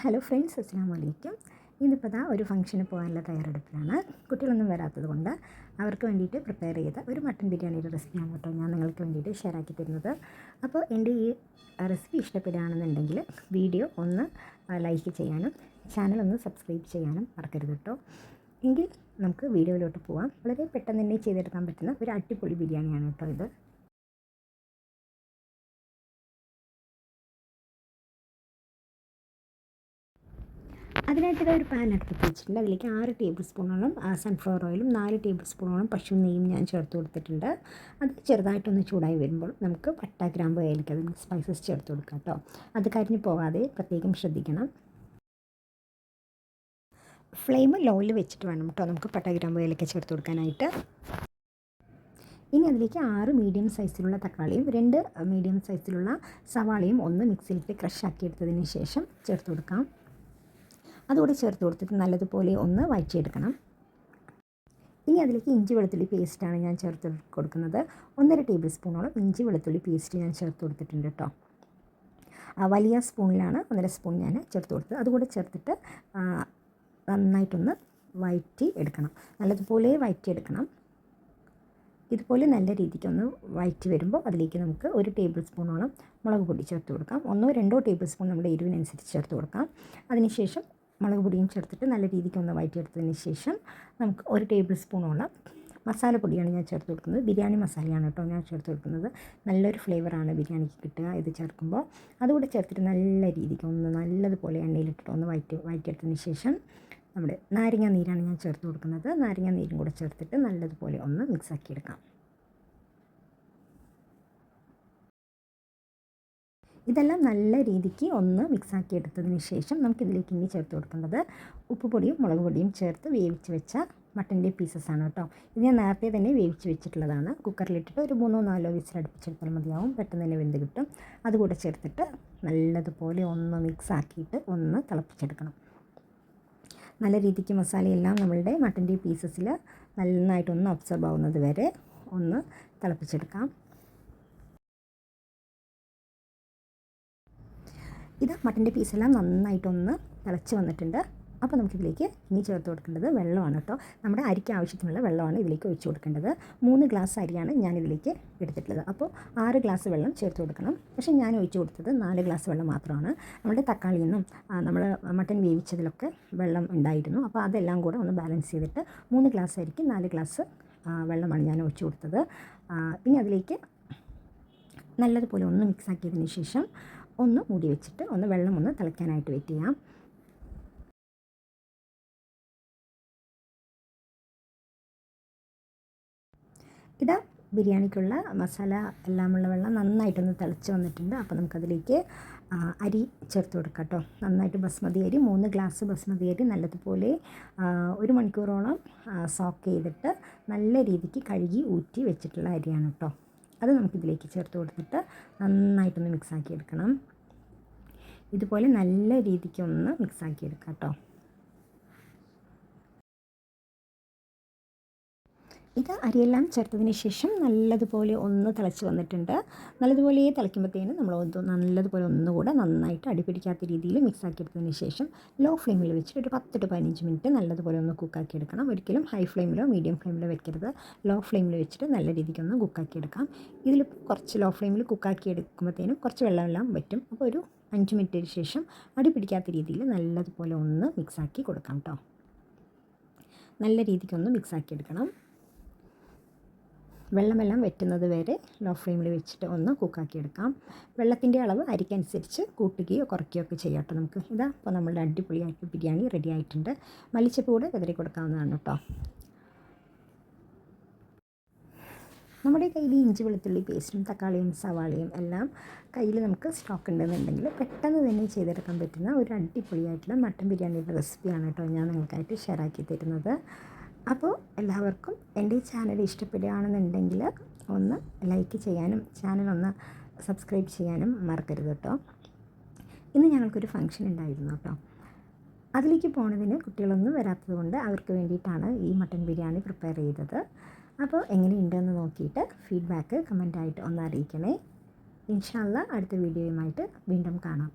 Hello friends, അസ്സലാമു അലൈക്കും. ഇന്നിപ്പോൾ ദാ ഒരു ഫംഗ്ഷന് പോകാനുള്ള തയ്യാറെടുപ്പിലാണ്. കുട്ടികളൊന്നും വരാത്തത് കൊണ്ട് അവർക്ക് വേണ്ടിയിട്ട് പ്രിപ്പയർ ചെയ്ത ഒരു മട്ടൻ ബിരിയാണിയുടെ റെസിപ്പിയാണ് കേട്ടോ ഞാൻ നിങ്ങൾക്ക് വേണ്ടിയിട്ട് ഷെയർ ആക്കി തരുന്നത്. അപ്പോൾ എൻ്റെ ഈ റെസിപ്പി ഇഷ്ടപ്പെടുകയാണെന്നുണ്ടെങ്കിൽ വീഡിയോ ഒന്ന് ലൈക്ക് ചെയ്യാനും ചാനൽ ഒന്ന് സബ്സ്ക്രൈബ് ചെയ്യാനും മറക്കരുത് കേട്ടോ. എങ്കിൽ നമുക്ക് വീഡിയോയിലോട്ട് പോകാം. വളരെ പെട്ടെന്ന് തന്നെ ചെയ്തെടുക്കാൻ പറ്റുന്ന ഒരു അടിപൊളി ബിരിയാണിയാണ് കേട്ടോ ഇത്. അതിനായിട്ട് ഒരു പാൻ അടുപ്പത്ത് വെച്ചിട്ടുണ്ട്. അതിലേക്ക് 6 ടേബിൾ സ്പൂണോളം സൺഫ്ലവർ ഓയിലും 4 ടേബിൾ സ്പൂണോളം പശു നെയ്യും ഞാൻ ചേർത്ത് കൊടുത്തിട്ടുണ്ട്. അത് ചെറുതായിട്ടൊന്ന് ചൂടായി വരുമ്പോൾ നമുക്ക് പട്ട, ഗ്രാമ്പ്, ഏലക്ക അതിന് സ്പൈസസ് ചേർത്ത് കൊടുക്കാം കേട്ടോ. അത് കരിഞ്ഞു പോകാതെ പ്രത്യേകം ശ്രദ്ധിക്കണം. ഫ്ലെയിം ലോയിൽ വെച്ചിട്ട് വേണം കേട്ടോ നമുക്ക് പട്ട, ഗ്രാമ്പ്, ഏലക്ക ചേർത്ത് കൊടുക്കാനായിട്ട്. ഇനി അതിലേക്ക് 6 മീഡിയം സൈസിലുള്ള തക്കാളിയും 2 മീഡിയം സൈസിലുള്ള സവാളയും ഒന്ന് മിക്സിയിലിട്ട് ക്രഷ് ആക്കി എടുത്തതിന് ശേഷം ചേർത്ത് കൊടുക്കാം. അതുകൂടി ചേർത്ത് കൊടുത്തിട്ട് നല്ലതുപോലെ ഒന്ന് വഴറ്റിയെടുക്കണം. ഇനി അതിലേക്ക് ഇഞ്ചി വെളുത്തുള്ളി പേസ്റ്റാണ് ഞാൻ ചേർത്ത് കൊടുക്കുന്നത്. 1.5 ടേബിൾ സ്പൂണോളം ഇഞ്ചി വെളുത്തുള്ളി പേസ്റ്റ് ഞാൻ ചേർത്ത് കൊടുത്തിട്ടുണ്ട് കേട്ടോ. വലിയ സ്പൂണിലാണ് 1.5 സ്പൂൺ ഞാൻ ചേർത്ത് കൊടുത്തത്. അതുകൂടെ ചേർത്തിട്ട് നന്നായിട്ടൊന്ന് വഴറ്റി എടുക്കണം. നല്ലതുപോലെ വഴറ്റിയെടുക്കണം. ഇതുപോലെ നല്ല രീതിക്കൊന്ന് വഴറ്റി വരുമ്പോൾ അതിലേക്ക് നമുക്ക് 1 ടേബിൾ സ്പൂണോളം മുളക് പൊടി ചേർത്ത് കൊടുക്കാം. 1-2 ടേബിൾ സ്പൂൺ നമ്മുടെ എരിവിനനുസരിച്ച് ചേർത്ത് കൊടുക്കാം. അതിനുശേഷം മുളക് പൊടിയും ചേർത്തിട്ട് നല്ല രീതിക്ക് ഒന്ന് വഴറ്റിയെടുത്തതിന് ശേഷം നമുക്ക് 1 ടേബിൾ സ്പൂണോളം മസാലപ്പൊടിയാണ് ഞാൻ ചേർത്ത് കൊടുക്കുന്നത്. ബിരിയാണി മസാലയാണ് കേട്ടോ ഞാൻ ചേർത്ത് കൊടുക്കുന്നത്. നല്ലൊരു ഫ്ലേവറാണ് ബിരിയാണിക്ക് കിട്ടുക ഇത് ചേർക്കുമ്പോൾ. അതുകൂടെ ചേർത്തിട്ട് നല്ല രീതിക്ക് ഒന്ന് നല്ലതുപോലെ എണ്ണയിലിട്ടിട്ട് ഒന്ന് വഴറ്റിയെടുത്തതിന് ശേഷം നമ്മുടെ നാരങ്ങ നീരാണ് ഞാൻ ചേർത്ത് കൊടുക്കുന്നത്. നാരങ്ങ നീരും കൂടെ ചേർത്തിട്ട് നല്ലതുപോലെ ഒന്ന് മിക്സാക്കി എടുക്കാം. ഇതെല്ലാം നല്ല രീതിക്ക് ഒന്ന് മിക്സാക്കി എടുത്തതിന് ശേഷം നമുക്കിതിലേക്ക് ഇനി ചേർത്ത് കൊടുക്കേണ്ടത് ഉപ്പുപൊടിയും മുളക് പൊടിയും ചേർത്ത് വേവിച്ച് വെച്ച മട്ടൻ്റെ പീസസാണ് കേട്ടോ. ഇത് ഞാൻ നേരത്തെ തന്നെ വേവിച്ച് വെച്ചിട്ടുള്ളതാണ്. കുക്കറിലിട്ടിട്ട് ഒരു 3-4 വിസിൽ അടുപ്പിച്ചെടുത്താൽ മതിയാവും. പെട്ടെന്ന് തന്നെ വെന്ത് കിട്ടും. അതുകൂടെ ചേർത്തിട്ട് നല്ലതുപോലെ ഒന്ന് മിക്സാക്കിയിട്ട് ഒന്ന് തിളപ്പിച്ചെടുക്കണം. നല്ല രീതിക്ക് മസാലയെല്ലാം നമ്മളുടെ മട്ടൻ്റെ പീസസിൽ നന്നായിട്ടൊന്ന് ഒബ്സർവ് ആവുന്നത് വരെ ഒന്ന് തിളപ്പിച്ചെടുക്കാം. ഇത് മട്ടൻ്റെ പീസെല്ലാം നന്നായിട്ടൊന്ന് തിളച്ച് വന്നിട്ടുണ്ട്. അപ്പോൾ നമുക്കിതിലേക്ക് ഇനി ചേർത്ത് കൊടുക്കേണ്ടത് വെള്ളമാണ് കേട്ടോ. നമ്മുടെ അരിക്ക് ആവശ്യത്തിനുള്ള വെള്ളമാണ് ഇതിലേക്ക് ഒഴിച്ച് കൊടുക്കേണ്ടത്. 3 ഗ്ലാസ് അരിയാണ് ഞാനിതിലേക്ക് എടുത്തിട്ടുള്ളത്. അപ്പോൾ 6 ഗ്ലാസ് വെള്ളം ചേർത്ത് കൊടുക്കണം. പക്ഷേ ഞാൻ ഒഴിച്ച് കൊടുത്തത് 4 ഗ്ലാസ് വെള്ളം മാത്രമാണ്. നമ്മുടെ തക്കാളിയിൽ നിന്നും നമ്മൾ മട്ടൻ വേവിച്ചതിലൊക്കെ വെള്ളം ഉണ്ടായിരുന്നു. അപ്പോൾ അതെല്ലാം കൂടെ ഒന്ന് ബാലൻസ് ചെയ്തിട്ട് 3 ഗ്ലാസ് അരിക്ക് 4 ഗ്ലാസ് വെള്ളമാണ് ഞാൻ ഒഴിച്ച് കൊടുത്തത്. ഇനി അതിലേക്ക് നല്ലതുപോലെ ഒന്ന് മിക്സാക്കിയതിന് ശേഷം ഒന്ന് മൂടി വെച്ചിട്ട് വെള്ളം ഒന്ന് തിളയ്ക്കാനായിട്ട് വെയിറ്റ് ചെയ്യാം. ഇതാ ബിരിയാണിക്കുള്ള മസാല എല്ലാമുള്ള വെള്ളം നന്നായിട്ടൊന്ന് തിളച്ച് വന്നിട്ടുണ്ട്. അപ്പോൾ നമുക്കതിലേക്ക് അരി ചേർത്ത് കൊടുക്കാം കേട്ടോ. നന്നായിട്ട് ബസ്മതി അരി 3 ഗ്ലാസ് ബസ്മതി അരി നല്ലതുപോലെ 1 മണിക്കൂറോളം സോക്ക് ചെയ്തിട്ട് നല്ല രീതിക്ക് കഴുകി ഊറ്റി വെച്ചിട്ടുള്ള അരിയാണ് കേട്ടോ. അത് നമുക്കിതിലേക്ക് ചേർത്ത് കൊടുത്തിട്ട് നന്നായിട്ടൊന്ന് മിക്സാക്കി എടുക്കണം. ഇതുപോലെ നല്ല രീതിക്കൊന്ന് മിക്സാക്കി എടുക്കാം കേട്ടോ. ഇത് അരിയെല്ലാം ചേർത്തതിന് ശേഷം നല്ലതുപോലെ ഒന്ന് തിളച്ച് വന്നിട്ടുണ്ട്. നല്ലതുപോലെ തിളയ്ക്കുമ്പോഴത്തേനും നമ്മൾ നല്ലതുപോലെ ഒന്നുകൂടെ നന്നായിട്ട് അടിപിടിക്കാത്ത രീതിയിൽ മിക്സാക്കി എടുത്തതിന് ശേഷം ലോ ഫ്ലെയിമിൽ വെച്ചിട്ട് ഒരു 10-15 മിനിറ്റ് നല്ലതുപോലെ ഒന്ന് കുക്കാക്കി എടുക്കണം. ഒരിക്കലും ഹൈ ഫ്ലെയിമിലോ മീഡിയം ഫ്ലെയിമിലോ വെക്കരുത്. ലോ ഫ്ലെയിമിൽ വെച്ചിട്ട് നല്ല രീതിക്കൊന്ന് കുക്കാക്കി എടുക്കാം. ഇതിൽ കുറച്ച് ലോ ഫ്ലെയിമിൽ കുക്കാക്കി എടുക്കുമ്പോഴത്തേനും കുറച്ച് വെള്ളമെല്ലാം വറ്റും. അപ്പോൾ ഒരു 5 മിനിറ്റിന് ശേഷം അടിപിടിക്കാത്ത രീതിയിൽ നല്ലതുപോലെ ഒന്ന് മിക്സാക്കി കൊടുക്കാം കേട്ടോ. നല്ല രീതിക്കൊന്ന് മിക്സാക്കി എടുക്കണം. വെള്ളമെല്ലാം വറ്റുന്നത് വരെ ലോ ഫ്ലെയിമിൽ വെച്ചിട്ട് ഒന്ന് കുക്കാക്കി എടുക്കാം. വെള്ളത്തിൻ്റെ അളവ് അരിക്കനുസരിച്ച് കൂട്ടുകയോ കുറയ്ക്കുകയോ ഒക്കെ ചെയ്യാം കേട്ടോ നമുക്ക്. ഇതാ അപ്പോൾ നമ്മളുടെ അടിപൊളിയായിട്ട് ബിരിയാണി റെഡി ആയിട്ടുണ്ട്. മല്ലിച്ചപ്പ് കൂടെ വിതറി കൊടുക്കാവുന്നതാണ് കേട്ടോ. നമ്മുടെ കയ്യിൽ ഇഞ്ചി വെളുത്തുള്ളി പേസ്റ്റും തക്കാളിയും സവാളയും എല്ലാം കയ്യിൽ നമുക്ക് സ്റ്റോക്ക് ഉണ്ടെന്നുണ്ടെങ്കിൽ പെട്ടെന്ന് തന്നെ ചെയ്തെടുക്കാൻ പറ്റുന്ന ഒരു അടിപൊളിയായിട്ടുള്ള മട്ടൻ ബിരിയാണിയുടെ റെസിപ്പിയാണ് കേട്ടോ ഞാൻ നിങ്ങൾക്കായിട്ട് ഷെയർ ആക്കി തരുന്നത്. അപ്പോൾ എല്ലാവർക്കും എൻ്റെ ചാനൽ ഇഷ്ടപ്പെടുകയാണെന്നുണ്ടെങ്കിൽ ഒന്ന് ലൈക്ക് ചെയ്യാനും ചാനൽ സബ്സ്ക്രൈബ് ചെയ്യാനും മറക്കരുത് കേട്ടോ. ഇന്ന് ഞങ്ങൾക്കൊരു ഫംഗ്ഷൻ ഉണ്ടായിരുന്നു കേട്ടോ. അതിലേക്ക് പോകുന്നതിന് കുട്ടികളൊന്നും വരാത്തത് കൊണ്ട് അവർക്ക് വേണ്ടിയിട്ടാണ് ഈ മട്ടൻ ബിരിയാണി പ്രിപ്പയർ ചെയ്തത്. അപ്പോൾ എങ്ങനെയുണ്ടെന്ന് നോക്കിയിട്ട് ഫീഡ്ബാക്ക് കമൻറ്റായിട്ട് ഒന്ന് അറിയിക്കണേ. ഇൻഷാ അല്ലാഹ് അടുത്ത വീഡിയോയുമായിട്ട് വീണ്ടും കാണാം.